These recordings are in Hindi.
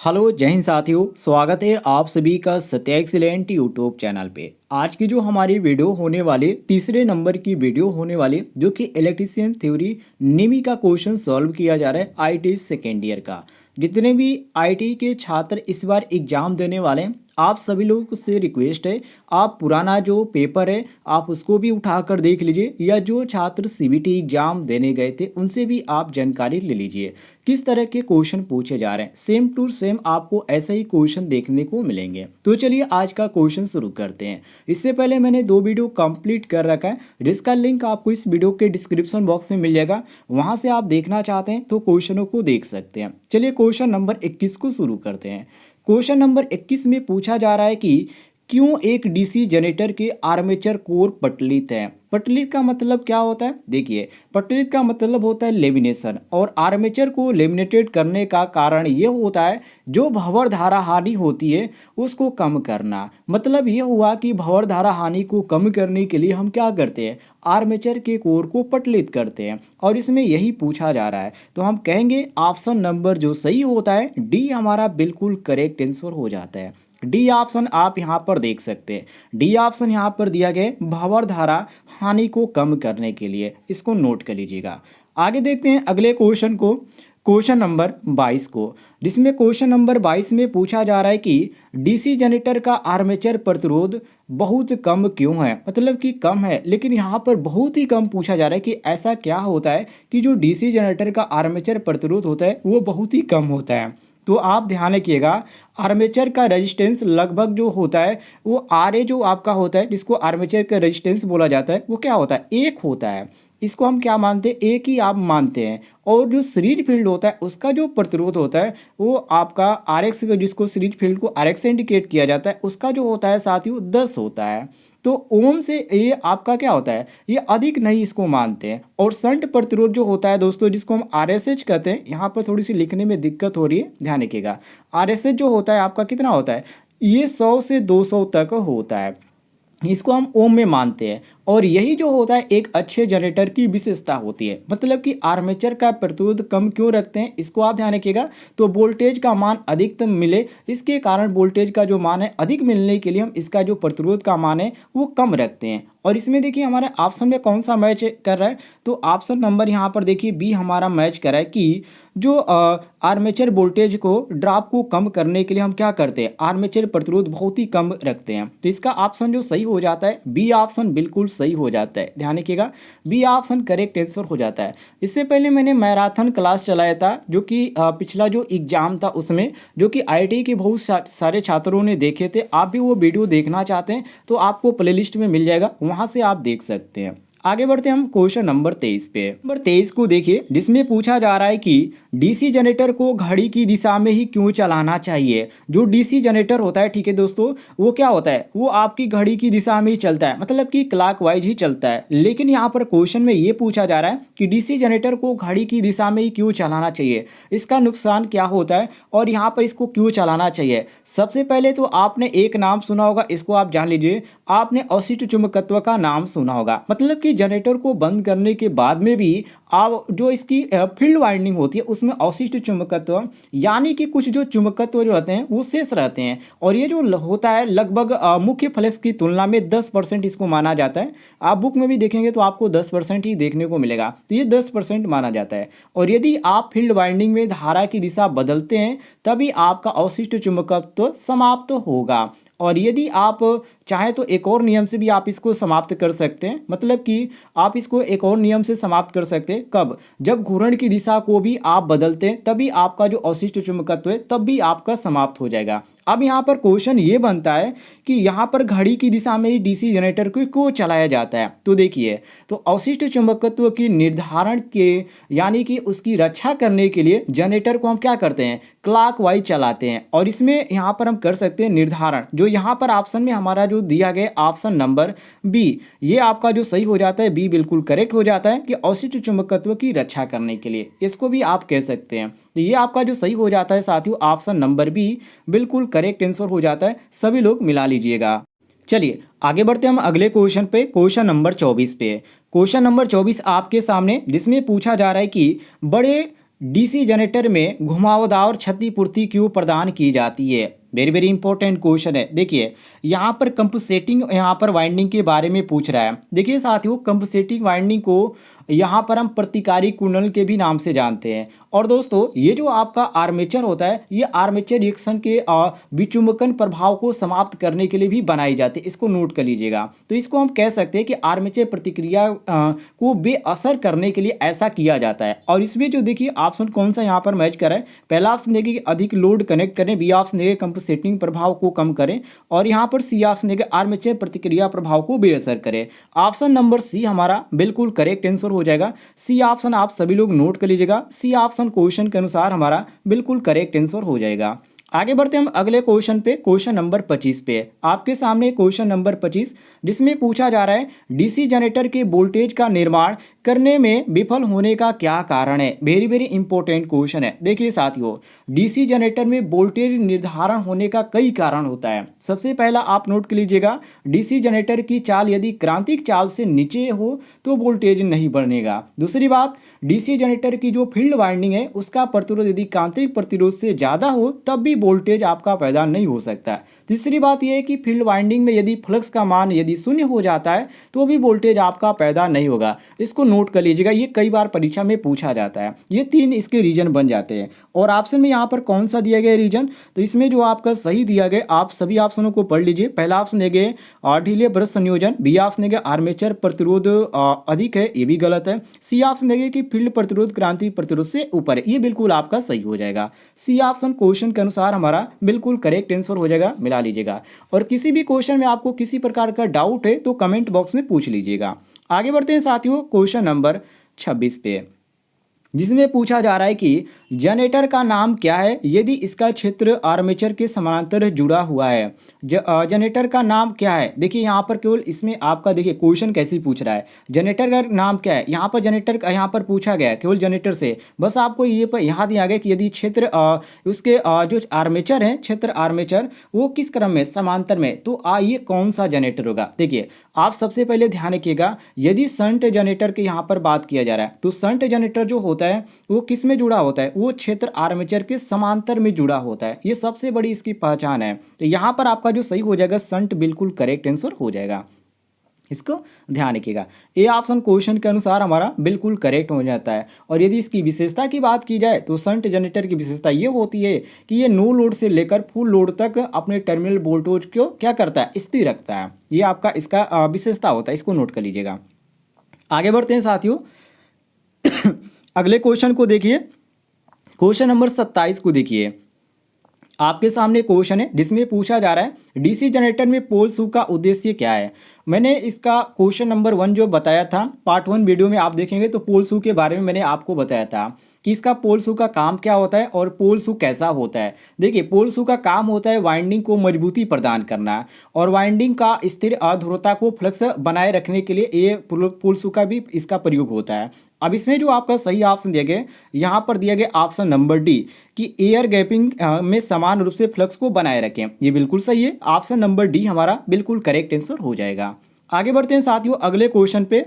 हेलो जय हिंद साथियों, स्वागत है आप सभी का सत्या एक्सीलेंट यूट्यूब चैनल पे। आज की जो हमारी वीडियो होने वाली तीसरे नंबर की वीडियो होने वाली जो कि इलेक्ट्रीशियन थ्योरी निमी का क्वेश्चन सॉल्व किया जा रहा है आईटी सेकेंड ईयर का। जितने भी आईटी के छात्र इस बार एग्जाम देने वाले हैं, आप सभी लोगों से रिक्वेस्ट है आप पुराना जो पेपर है आप उसको भी उठा कर देख लीजिए, या जो छात्र सीबीटी एग्जाम देने गए थे उनसे भी आप जानकारी ले लीजिए किस तरह के क्वेश्चन पूछे जा रहे हैं। सेम टू सेम आपको ऐसे ही क्वेश्चन देखने को मिलेंगे। तो चलिए आज का क्वेश्चन शुरू करते हैं। इससे पहले मैंने 2 वीडियो कंप्लीट कर रखा है जिसका लिंक आपको इस वीडियो के डिस्क्रिप्शन बॉक्स में मिल जाएगा, वहां से आप देखना चाहते हैं तो क्वेश्चनों को देख सकते हैं। चलिए क्वेश्चन नंबर 21 को शुरू करते हैं। क्वेश्चन नंबर 21 में पूछा जा रहा है कि क्यों एक डीसी जनरेटर के आर्मेचर कोर पटलित है। पटलित का मतलब क्या होता है? देखिए, पटलित का मतलब होता है लेमिनेशन, और आर्मेचर को लेमिनेटेड करने का कारण ये होता है जो भंवर धारा हानि होती है उसको कम करना। मतलब ये हुआ कि भंवर धारा हानि को कम करने के लिए हम क्या करते हैं, आर्मेचर के कोर को पटलित करते हैं, और इसमें यही पूछा जा रहा है। तो हम कहेंगे ऑप्शन नंबर जो सही होता है डी हमारा बिल्कुल करेक्ट आंसर हो जाता है। डी ऑप्शन आप यहाँ पर देख सकते हैं। डी ऑप्शन यहाँ पर दिया गया भंवर धारा हानि को कम करने के लिए, इसको नोट कर लीजिएगा। आगे देखते हैं अगले क्वेश्चन को, क्वेश्चन नंबर 22 को, जिसमें क्वेश्चन नंबर 22 में पूछा जा रहा है कि डीसी जनरेटर का आर्मेचर प्रतिरोध बहुत कम क्यों है। मतलब कि कम है, लेकिन यहाँ पर बहुत ही कम पूछा जा रहा है कि ऐसा क्या होता है कि जो डीसी जनरेटर का आर्मेचर प्रतिरोध होता है वो बहुत ही कम होता है। तो आप ध्यान रखिएगा, आर्मेचर का रेजिस्टेंस लगभग जो होता है वो आर ए जो आपका होता है, जिसको आर्मेचर का रेजिस्टेंस बोला जाता है, वो क्या होता है, एक होता है। इसको हम क्या मानते हैं, एक ही आप मानते हैं। और जो सीरीज फील्ड होता है उसका जो प्रतिरोध होता है वो आपका आर एक्स, जिसको सीरीज फील्ड को आर एक्स से इंडिकेट किया जाता है, उसका जो होता है साथियों 10 होता है। तो ओम से ये आपका क्या होता है, ये अधिक नहीं इसको मानते हैं। और शंट प्रतिरोध जो होता है दोस्तों, जिसको हम आर एस एच कहते हैं, यहाँ पर थोड़ी सी लिखने में दिक्कत हो रही है, ध्यान रखिएगा। आर एस एच जो होता है आपका कितना होता है, ये 100 से 200 तक होता है, इसको हम ओम में मानते हैं। और यही जो होता है एक अच्छे जनरेटर की विशेषता होती है। मतलब कि आर्मेचर का प्रतिरोध कम क्यों रखते हैं, इसको आप ध्यान रखिएगा। तो वोल्टेज का मान अधिकतम मिले, इसके कारण वोल्टेज का जो मान है अधिक मिलने के लिए हम इसका जो प्रतिरोध का मान है वो कम रखते हैं। और इसमें देखिए हमारे ऑप्शन में कौन सा मैच कर रहा है, तो ऑप्शन नंबर यहाँ पर देखिए बी हमारा मैच कर रहा है कि जो आर्मेचर वोल्टेज को ड्रॉप को कम करने के लिए हम क्या करते हैं, आर्मेचर प्रतिरोध बहुत ही कम रखते हैं। तो इसका ऑप्शन जो सही हो जाता है बी ऑप्शन बिल्कुल सही हो जाता है। ध्यान रखिएगा, बी ऑप्शन करेक्ट आंसर हो जाता है। इससे पहले मैंने मैराथन क्लास चलाया था जो कि पिछला जो एग्जाम था उसमें, जो कि आईटी के बहुत सारे छात्रों ने देखे थे। आप भी वो वीडियो देखना चाहते हैं तो आपको प्लेलिस्ट में मिल जाएगा, वहां से आप देख सकते हैं। आगे बढ़ते हैं हम क्वेश्चन नंबर 23 पे। नंबर 23 को देखिए, जिसमें पूछा जा रहा है कि डीसी जनरेटर को घड़ी की दिशा में ही क्यों चलाना चाहिए। जो डीसी जनरेटर होता है, ठीक है दोस्तों, वो क्या होता है, वो आपकी घड़ी की दिशा में ही चलता है, मतलब कि क्लॉकवाइज ही चलता है। लेकिन यहाँ पर क्वेश्चन में ये पूछा जा रहा है कि डीसी जनरेटर को घड़ी की दिशा में ही क्यों चलाना चाहिए, इसका नुकसान क्या होता है और यहाँ पर इसको क्यों चलाना चाहिए। सबसे पहले तो आपने एक नाम सुना होगा, इसको आप जान लीजिए, आपने अवशिष्ट चुंबकत्व का नाम सुना होगा। मतलब कि जनरेटर को बंद करने के बाद में भी आप जो इसकी फील्ड वाइंडिंग होती है उसमें अवशिष्ट चुंबकत्व, यानी कि कुछ जो चुंबकत्व जो रहते हैं वो शेष रहते हैं। और ये जो होता है लगभग मुख्य फ्लक्स की तुलना में 10% इसको माना जाता है। आप बुक में भी देखेंगे तो आपको 10% ही देखने को मिलेगा, तो ये 10% माना जाता है। और यदि आप फील्ड वाइंडिंग में धारा की दिशा बदलते हैं तभी आपका अवशिष्ट चुंबकत्व समाप्त होगा। और यदि आप चाहें तो एक और नियम से भी आप इसको समाप्त कर सकते हैं। मतलब कि आप इसको एक और नियम से समाप्त कर सकते हैं, कब, जब घूर्णन की दिशा को भी आप बदलते हैं तभी आपका जो अवशिष्ट चुंबकत्व है तब भी आपका समाप्त हो जाएगा। अब यहाँ पर क्वेश्चन ये बनता है कि यहाँ पर घड़ी की दिशा में ही डीसी जनरेटर को क्यों चलाया जाता है। तो देखिए, तो अवशिष्ट चुंबकत्व की निर्धारण के यानी कि उसकी रक्षा करने के लिए जनरेटर को हम क्या करते हैं, क्लॉकवाइज चलाते हैं। और इसमें यहाँ पर हम कर सकते हैं निर्धारण, जो यहाँ पर ऑप्शन में हमारा जो दिया गया ऑप्शन नंबर बी, ये आपका जो सही हो जाता है, बी बिल्कुल करेक्ट हो जाता है कि अवशिष्ट चुंबकत्व की रक्षा करने के लिए, इसको भी आप कह सकते हैं। तो ये आपका जो सही हो जाता है साथियों, ऑप्शन नंबर बी बिल्कुल करेक्ट आंसर हो जाता है। सभी लोग मिला लीजिएगा। चलिए आगे बढ़ते हैं हम अगले क्वेश्चन पे, क्वेश्चन नंबर 24 पे। क्वेश्चन नंबर 24 आपके सामने, जिसमें पूछा जा रहा है कि बड़े डीसी जनरेटर में घुमावदार क्षतिपूर्ति क्यों प्रदान की जाती है? वेरी वेरी इंपॉर्टेंट क्वेश्चन है। देखिए यहाँ पर कंपनसेटिंग यहाँ पर वाइंडिंग के बारे में पूछ रहा है। देखिए साथियों, कंपनसेटिंग वाइंडिंग को यहाँ पर हम प्रतिकारी कुंडल के भी नाम से जानते हैं। और दोस्तों ये जो आपका आर्मेचर होता है, ये आर्मेचर रिएक्शन के विचुम्बकन प्रभाव को समाप्त करने के लिए भी बनाई जाती है। इसको नोट कर लीजिएगा। तो इसको हम कह सकते हैं कि आर्मेचर प्रतिक्रिया को बेअसर करने के लिए ऐसा किया जाता है। और इसमें जो देखिए ऑप्शन कौन सा यहाँ पर मैच कर रहा है, पहला ऑप्शन देखिए कि अधिक लोड कनेक्ट करें, बी ऑप्शन देखिए कंपनसेटिंग प्रभाव को कम करें, और यहाँ पर सी ऑप्शन देखिए आर्मेचर प्रतिक्रिया प्रभाव को बेअसर करें। ऑप्शन नंबर सी हमारा बिल्कुल करेक्ट आंसर हो जाएगा। सी ऑप्शन आप सभी लोग नोट कर लीजिएगा। सी ऑप्शन क्वेश्चन के अनुसार हमारा बिल्कुल करेक्ट आंसर हो जाएगा। आगे बढ़ते हम अगले क्वेश्चन पे, क्वेश्चन नंबर 25 पे। आपके सामने क्वेश्चन नंबर 25 जिसमें पूछा जा रहा है डीसी जनरेटर के वोल्टेज का निर्माण करने में विफल होने का क्या कारण है? वेरी वेरी इंपॉर्टेंट क्वेश्चन है। देखिए साथियों, डीसी जनरेटर में वोल्टेज निर्धारण होने का कई कारण होता है। सबसे पहला आप नोट कर लीजिएगा, डीसी जनरेटर की चाल यदि क्रांतिक चाल से नीचे हो तो वोल्टेज नहीं बढ़ेगा। दूसरी बात, डीसी जनरेटर की जो फील्ड वाइंडिंग है उसका प्रतिरोध यदि क्रांतिक प्रतिरोध से ज़्यादा हो तब भी वोल्टेज आपका पैदा नहीं हो सकता। तीसरी बात यह है कि फील्ड वाइंडिंग में यदि फ्लक्स का मान यदि शून्य हो जाता है तो भी वोल्टेज आपका पैदा नहीं होगा। इसको नोट कर लीजिएगा, ये कई बार परीक्षा में पूछा जाता है। ये तीन इसके रीजन बन जाते हैं। और ऑप्शन में यहाँ पर कौन सा दिया गया रीजन, तो इसमें जो आपका सही दिया गया, आप सभी ऑप्शनों को पढ़ लीजिए। पहला ऑप्शन दे गए ढीले ब्रश संयोजन, बी ऑप्शन दे गए आर्मेचर प्रतिरोध अधिक है, ये भी गलत है। सी ऑप्शन दे गए कि फील्ड प्रतिरोध क्रांति प्रतिरोध से ऊपर है, ये बिल्कुल आपका सही हो जाएगा। सी ऑप्शन क्वेश्चन के अनुसार हमारा बिल्कुल करेक्ट आंसर हो जाएगा, मिला लीजिएगा। और किसी भी क्वेश्चन में आपको किसी प्रकार का डाउट है तो कमेंट बॉक्स में पूछ लीजिएगा। आगे बढ़ते हैं साथियों क्वेश्चन नंबर 26 पे, जिसमें पूछा जा रहा है कि जनरेटर का नाम क्या है यदि इसका क्षेत्र आर्मेचर के समानांतर जुड़ा हुआ है। जनरेटर का नाम क्या है? देखिए यहाँ पर केवल इसमें आपका देखिए क्वेश्चन कैसे पूछ रहा है, जनरेटर का नाम क्या है। यहाँ पर जनरेटर का यहाँ पर पूछा गया है केवल जनरेटर से, बस आपको ये पर यहाँ दिया गया कि यदि क्षेत्र उसके जो आर्मेचर है, क्षेत्र आर्मेचर वो किस क्रम में, समांतर में, तो ये कौन सा जनरेटर होगा। देखिए आप सबसे पहले ध्यान रखिएगा, यदि शंट जनरेटर के यहाँ पर बात किया जा रहा है तो शंट जनरेटर जो होता है वो किस में जुड़ा होता है, वो क्षेत्र आर्मेचर के समांतर में जुड़ा होता है। ये सबसे बड़ी इसकी पहचान है। तो यहाँ पर आपका जो सही हो जाएगा शंट, बिल्कुल करेक्ट आंसर हो जाएगा। इसको ध्यान रखिएगा, ए ऑप्शन क्वेश्चन के अनुसार हमारा बिल्कुल करेक्ट हो जाता है। और यदि इसकी विशेषता की बात की जाए तो शंट जनरेटर की विशेषता ये होती है कि ये नो लोड से लेकर फुल लोड तक अपने टर्मिनल वोल्टेज को क्या करता है, स्थिर रखता है। ये आपका इसका विशेषता होता है, इसको नोट कर लीजिएगा। आगे बढ़ते हैं साथियों अगले क्वेश्चन को देखिए, क्वेश्चन नंबर 27 को देखिए। आपके सामने क्वेश्चन है जिसमें पूछा जा रहा है डीसी जनरेटर में पोल शू का उद्देश्य क्या है। मैंने इसका क्वेश्चन नंबर 1 जो बताया था पार्ट 1 वीडियो में, आप देखेंगे तो पोल शू के बारे में मैंने आपको बताया था कि इसका पोल शू का काम क्या होता है और पोल शू कैसा होता है। देखिए पोल शू का काम होता है वाइंडिंग को मजबूती प्रदान करना और वाइंडिंग का स्थिर अधूरता को फ्लक्स बनाए रखने के लिए ये पोल शू का भी इसका प्रयोग होता है। अब इसमें जो आपका सही ऑप्शन दिया गया, यहाँ पर दिया गया ऑप्शन नंबर डी कि एयर गैपिंग में समान रूप से फ्लक्स को बनाए रखें, ये बिल्कुल सही है। ऑप्शन नंबर डी हमारा बिल्कुल करेक्ट आंसर हो जाएगा। आगे बढ़ते हैं साथियों अगले क्वेश्चन पे,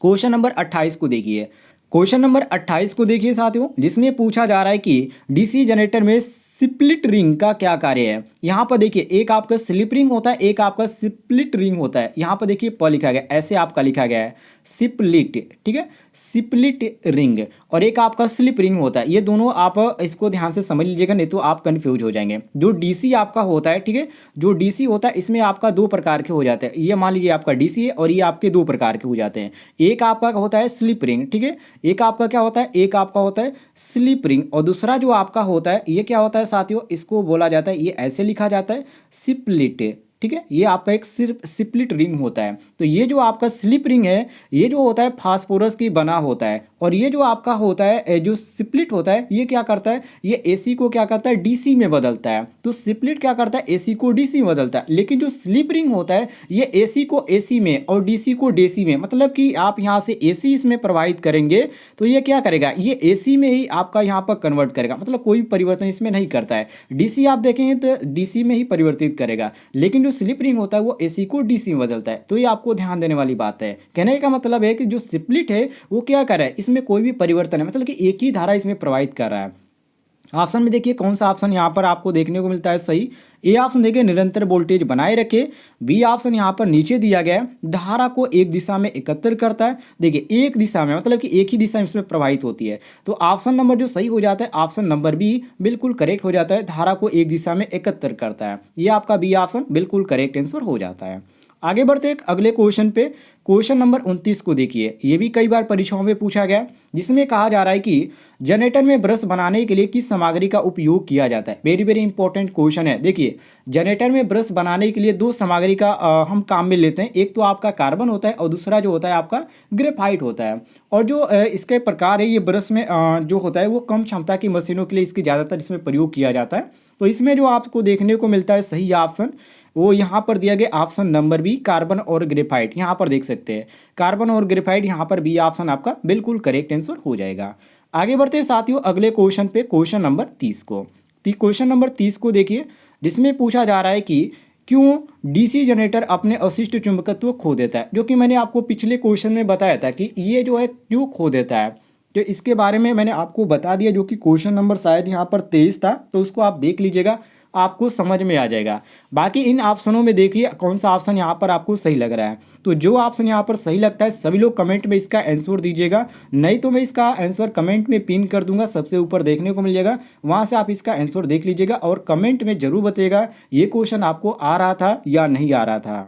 क्वेश्चन नंबर 28 को देखिए। क्वेश्चन नंबर 28 को देखिए साथियों, जिसमें पूछा जा रहा है कि डीसी जनरेटर में स्प्लिट रिंग का क्या कार्य है। यहाँ पर देखिए एक आपका स्लिप रिंग होता है, एक आपका स्प्लिट रिंग होता है। यहाँ पर देखिए प लिखा गया, ऐसे आपका लिखा गया है स्प्लिट, ठीक है, स्प्लिट रिंग, और एक आपका स्लिप रिंग होता है। ये दोनों आप इसको ध्यान से समझ लीजिएगा, नहीं तो आप कंफ्यूज हो जाएंगे। जो डीसी आपका होता है, ठीक है, जो डीसी होता है इसमें आपका दो प्रकार के हो जाते हैं। ये मान लीजिए आपका डीसी है और ये आपके दो प्रकार के हो जाते हैं। एक आपका होता है स्लिप रिंग, ठीक है, एक आपका क्या होता है, एक आपका होता है स्लिप रिंग, और दूसरा जो आपका होता है ये क्या होता है साथियों, इसको बोला जाता है, ये ऐसे लिखा जाता है स्प्लिट, ठीक है, ये आपका एक सिर्फ स्प्लिट रिंग होता है। तो ये जो आपका स्लिप रिंग है ये जो होता है फास्फोरस की बना होता है, और ये जो आपका होता है जो स्प्लिट होता है ये क्या करता है, ये एसी को क्या करता है, डीसी में बदलता है। तो स्प्लिट क्या करता है, एसी को डीसी में बदलता है। लेकिन जो स्लिप रिंग होता है ये एसी को एसी में और डीसी को डीसी में, मतलब कि आप यहाँ से एसी इसमें प्रवाहित करेंगे तो ये क्या करेगा, ये एसी में ही आपका यहाँ पर कन्वर्ट करेगा, मतलब कोई परिवर्तन इसमें नहीं करता है। डीसी आप देखेंगे तो डीसी में ही परिवर्तित करेगा, लेकिन जो स्लिप रिंग होता है वो एसी को डीसी में बदलता है। तो ये आपको ध्यान देने वाली बात है। कहने का मतलब है कि जो स्प्लिट है वो क्या कर रहा है, इसमें इसमें कोई भी परिवर्तन है, मतलब कि एक ही धारा इसमें प्रवाहित कर रहा है। ऑप्शन में देखिए कौन सा ऑप्शन यहाँ पर आपको देखने को मिलता है सही। ए ऑप्शन देखिए निरंतर वोल्टेज बनाए रखे। बी ऑप्शन यहाँ पर नीचे दिया गया है धारा को एक दिशा में एकत्र करता है। देखिए एक दिशा में मतलब कि एक ही दिशा में इसमें प्रवाहित होती है, तो ऑप्शन नंबर जो सही हो जाता है ऑप्शन नंबर बी बिल्कुल करेक्ट हो जाता है, धारा को एक दिशा में एकत्र करता है। ये आपका बी ऑप्शन बिल्कुल करेक्ट आंसर हो जाता है। आगे बढ़ते एक अगले क्वेश्चन पे। क्वेश्चन नंबर 29 को देखिए, ये भी कई बार परीक्षाओं में पूछा गया है, जिसमें कहा जा रहा है कि जनरेटर में ब्रश बनाने के लिए किस सामग्री का उपयोग किया जाता है। वेरी वेरी इंपॉर्टेंट क्वेश्चन है। देखिए जनरेटर में ब्रश बनाने के लिए दो सामग्री का हम काम में लेते हैं, एक तो आपका कार्बन होता है और दूसरा जो होता है आपका ग्रेफाइट होता है। और जो इसके प्रकार है, ये ब्रश में जो होता है वो कम क्षमता की मशीनों के लिए इसकी ज़्यादातर इसमें प्रयोग किया जाता है। तो इसमें जो आपको देखने को मिलता है सही ऑप्शन वो यहाँ पर दिया गया ऑप्शन नंबर बी कार्बन और ग्रेफाइट। यहाँ पर देख सकते हैं कार्बन और ग्रेफाइट, यहाँ पर बी ऑप्शन आपका बिल्कुल करेक्ट आंसर हो जाएगा। आगे बढ़ते हैं साथियों अगले क्वेश्चन पे, क्वेश्चन नंबर 30 को। क्वेश्चन नंबर 30 को देखिए, जिसमें पूछा जा रहा है कि क्यों डीसी जनरेटर अपने अवशिष्ट चुंबकत्व खो देता है। जो कि मैंने आपको पिछले क्वेश्चन में बताया था कि ये जो है क्यों खो देता है, तो इसके बारे में मैंने आपको बता दिया, जो कि क्वेश्चन नंबर शायद यहाँ पर 23 था, तो उसको आप देख लीजिएगा, आपको समझ में आ जाएगा। बाकी इन ऑप्शनों में देखिए कौन सा ऑप्शन यहाँ पर आपको सही लग रहा है। तो जो ऑप्शन यहाँ पर सही लगता है सभी लोग कमेंट में इसका आंसर दीजिएगा, नहीं तो मैं इसका आंसर कमेंट में पिन कर दूंगा, सबसे ऊपर देखने को मिल जाएगा, वहाँ से आप इसका आंसर देख लीजिएगा और कमेंट में जरूर बताइएगा ये क्वेश्चन आपको आ रहा था या नहीं आ रहा था।